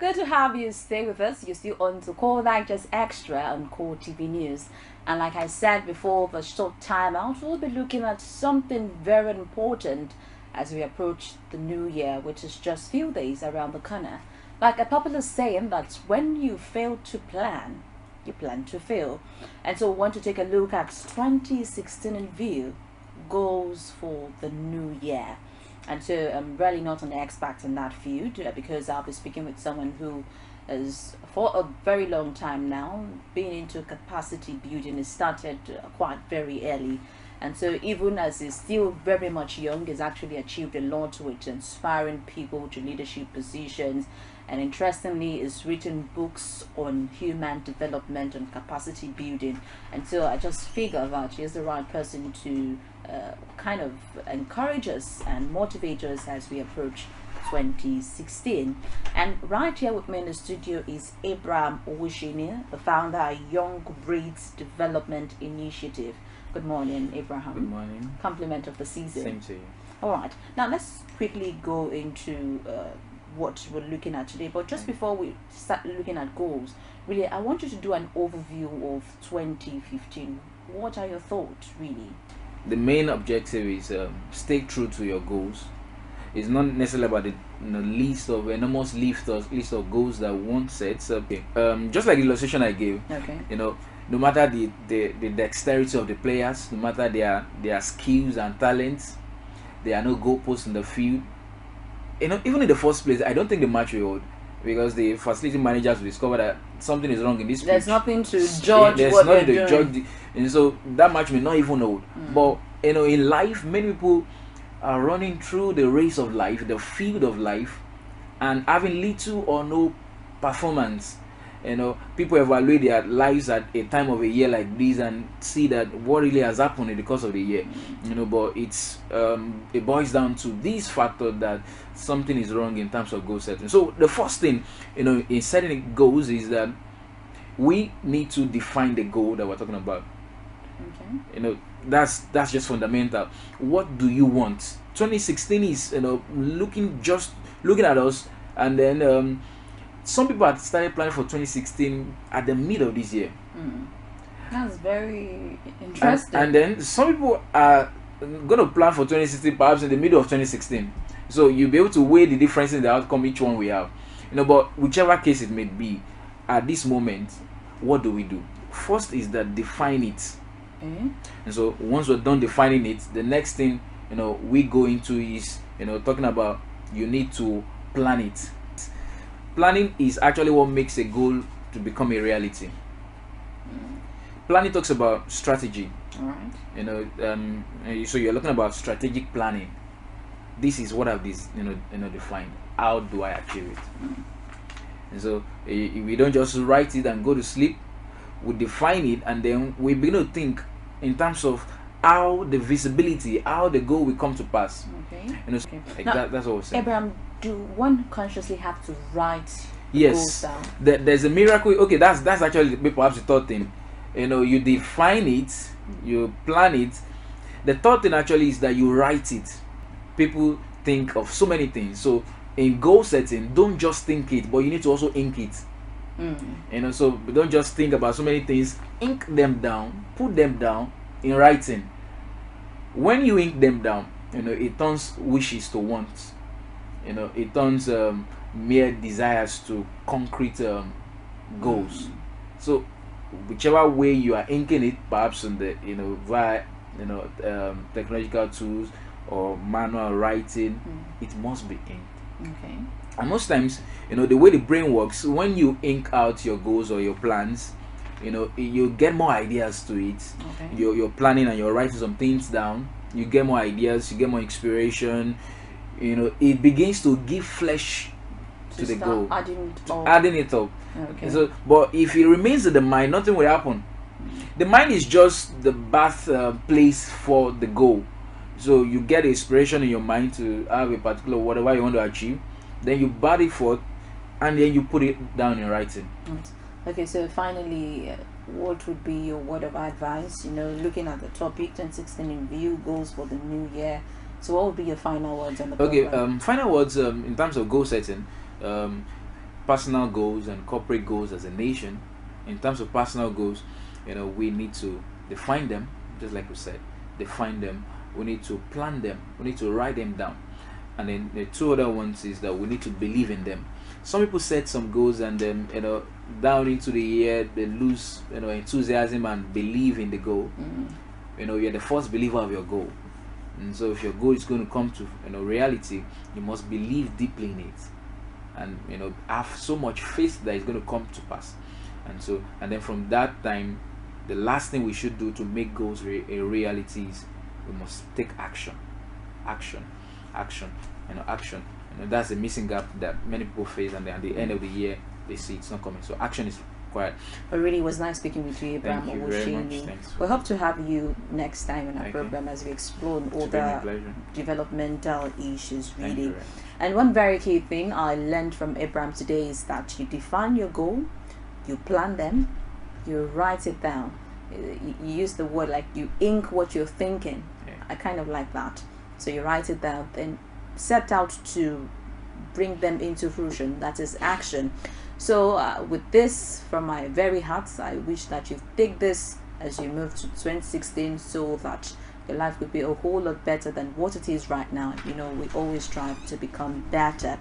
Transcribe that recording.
Good to have you stay with us. You're still on to Call That Just Extra on Coretv News. And like I said before the short time out, we'll be looking at something very important as we approach the new year, which is just few days around the corner. Like a popular saying that when you fail to plan, you plan to fail. And so we want to take a look at 2016 in view, goals for the new year. And so I'm really not an expert in that field because I'll be speaking with someone who is for a very long time now being into capacity building. It started quite very early, and so even as he's still very much young, he's actually achieved a lot with inspiring people to leadership positions. And interestingly, he's written books on human development and capacity building. And so I just figure that he's the right person to kind of encourage us and motivate us as we approach 2016. And right here with me in the studio is Abraham Owushini, the founder of Young Breeds Development Initiative. Good morning, Abraham. Good morning. Compliment of the season. Same to you. All right. Now let's quickly go into what we're looking at today. But just before we start looking at goals, really, I want you to do an overview of 2015. What are your thoughts, really? The main objective is stay true to your goals. It's not necessarily about the list of enormous list of goals that one sets up. Just like the illustration I gave. Okay. No matter the dexterity of the players, no matter their skills and talents, there are no goalposts in the field. Even in the first place, I don't think the match will hold because the facility managers will discover that something is wrong in this pitch. There's nothing to judge. There's what nothing they're to doing. judge, and so that match may not even hold. But in life, many people are running through the race of life, the field of life, and having little or no performance. People evaluate their lives at a time of a year like this and see that what really has happened in the course of the year. But it boils down to this factor that something is wrong in terms of goal setting. So the first thing, in setting goals is that we need to define the goal that we're talking about. Okay. That's just fundamental. What do you want? 2016 is looking at us, and then some people had started planning for 2016 at the middle of this year. That's very interesting. And then some people are going to plan for 2016 perhaps in the middle of 2016. So you'll be able to weigh the difference in the outcome each one we have. But whichever case it may be, at this moment, what do we do? First is that define it. And so once we're done defining it, the next thing we go into is talking about you need to plan it. Planning is actually what makes a goal to become a reality. Planning talks about strategy. All right. So you're looking about strategic planning. This is what I've defined. How do I achieve it? And so we don't just write it and go to sleep. We define it, and then we begin to think in terms of how the visibility, how the goal will come to pass. Okay. That's what we're saying. Abraham, do one consciously have to write goals down? There's a miracle. Okay, that's actually perhaps the third thing. You define it, you plan it. The third thing actually is that you write it. People think of so many things. So in goal setting, don't just think it, but you need to also ink it. So don't just think about so many things. Ink them down, put them down in writing. When you ink them down, it turns wishes to wants. It turns mere desires to concrete goals. So whichever way you are inking it, perhaps on the via technological tools or manual writing, it must be inked. Okay. And most times, the way the brain works, when you ink out your goals or your plans, you get more ideas to it. Okay. You're planning and you're writing some things down. You get more ideas, you get more inspiration. It begins to give flesh to the goal. Adding it up. Okay. So, but if it remains in the mind, nothing will happen. The mind is just the birth place for the goal. So you get inspiration in your mind to have a particular whatever you want to achieve. Then you bat it forth, and then you put it down in writing. Okay, so finally, what would be your word of advice? Looking at the topic 2016 in view, goals for the new year. So what would be your final words on the program? Okay, final words in terms of goal setting. personal goals and corporate goals as a nation. In terms of personal goals, we need to define them, just like we said, define them. We need to plan them. We need to write them down. And then the two other ones is that we need to believe in them. Some people set some goals and then down into the year they lose enthusiasm and believe in the goal. You're the first believer of your goal, and so if your goal is going to come to reality, you must believe deeply in it, and have so much faith that it's going to come to pass. And then from that time, the last thing we should do to make goals a reality is we must take action. Action. That's the missing gap that many people face, and then at the end of the year they see it's not coming. So action is required. But really, it was nice speaking with you, Abraham. Thank you very much. Thanks. We hope to have you next time in our program as we explore all the developmental issues, really. And one very key thing I learned from Abraham today is that you define your goal, you plan them, you write it down. You use the word like you ink what you're thinking. I kind of like that. So you write it down, then set out to bring them into fruition. That is action. So with this from my very heart, I wish that you take this as you move to 2016, so that your life could be a whole lot better than what it is right now. We always strive to become better.